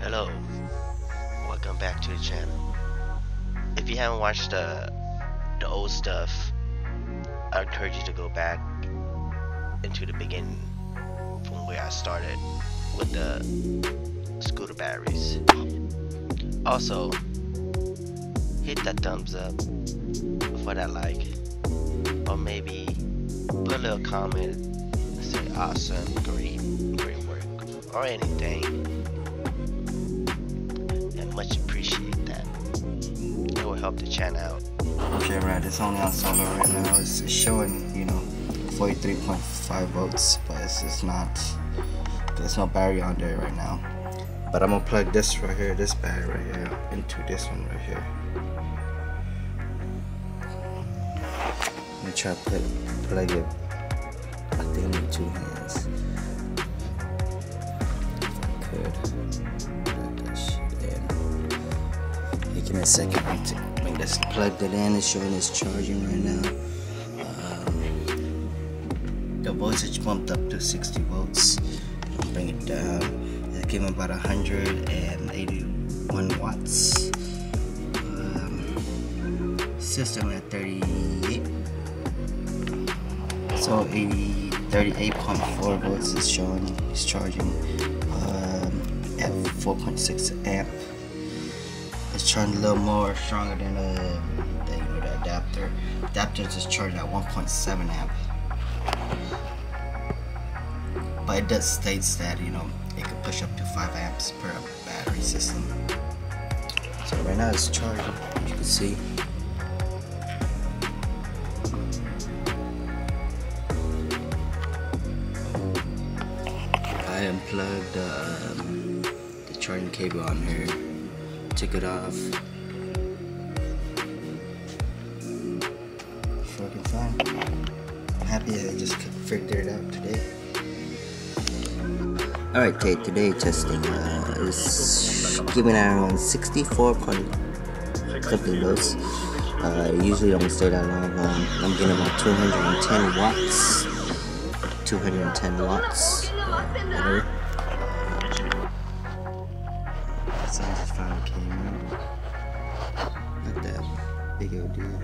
Hello, welcome back to the channel. If you haven't watched the old stuff, I encourage you to go back into the beginning from where I started with the scooter batteries. Also, hit that thumbs up for that like, or maybe put a little comment and say awesome, great work, or anything. Much appreciate that. It will help the channel out. Okay, right, it's only on solar right now. It's showing, 43.5 volts, but it's not, there's no battery on there right now. But I'm gonna plug this right here, this battery right here, into this one right here. Let me try to plug it, I think with two hands. If I could. Plug that shit in. Give me a second to make this plugged it in. It's showing it's charging right now. The voltage bumped up to 60 volts. I'll bring it down. It's giving about 181 watts. System at 38. So 38.4 volts is showing. It's charging at 4.6 amp. It's charging a little more stronger than the adapter. Adapter is charging at 1.7 amp. But it does states that it could push up to 5 amps per battery system. So right now it's charging, as you can see. I unplugged the charging cable on here. Took it off. It's working fine. I'm happy I just figured it out today. Alright, today testing is giving around 64 something volts. Usually don't stay that long. I'm getting about 210 watts. 210 watts. Whatever. Sound just finally came out. Not that big of a deal.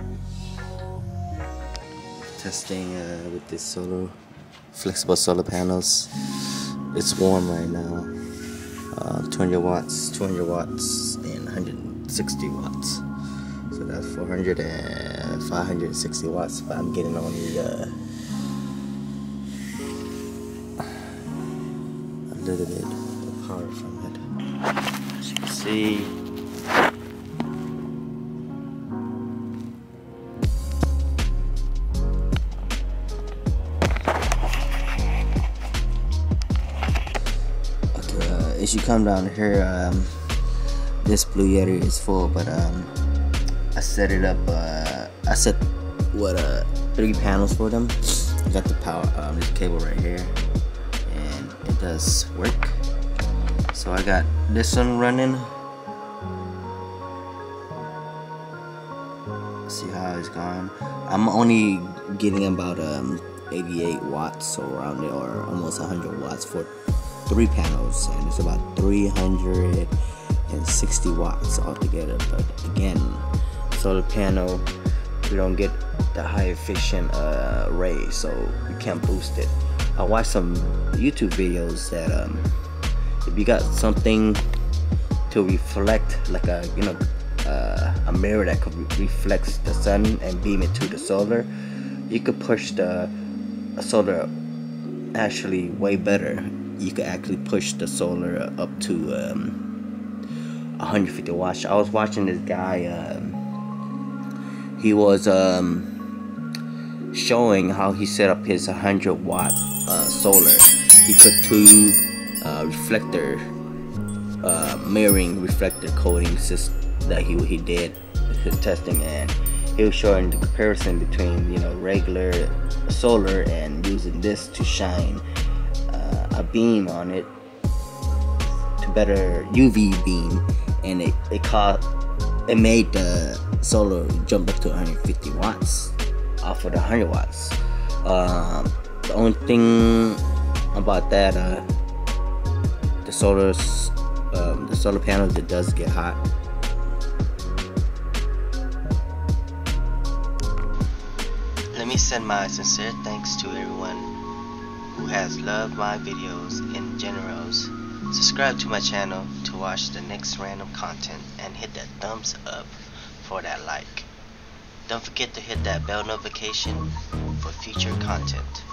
Testing with this flexible solar panels. It's warm right now. 200 watts, and 160 watts. So that's 400 and 560 watts. But I'm getting only a little bit of power from it. As you can see, okay, as you come down here, this bluetti is full, but I set it up. I set 3 panels for them. I got the power, this cable right here, and it does work. So I got this one running. See how it's gone. I'm only getting about 88 watts, so around there, or almost 100 watts for 3 panels, and it's about 360 watts altogether. But again, solar panel, we don't get the high efficient ray, so you can't boost it. I watched some YouTube videos that if you got something to reflect, like a mirror that could reflect the sun and beam it to the solar, you could push the solar actually way better. You could actually push the solar up to 150 watts. I was watching this guy. He was showing how he set up his 100 watt solar. He put 2 reflector mirroring reflector coating system that he did his testing, and he was showing the comparison between regular solar and using this to shine a beam on it to better UV beam, and it made the solar jump up to 150 watts off of the 100 watts. The only thing about that, the solar the solar panels, it does get hot. Let me send my sincere thanks to everyone who has loved my videos in generals. Subscribe to my channel to watch the next random content and hit that thumbs up for that like. Don't forget to hit that bell notification for future content.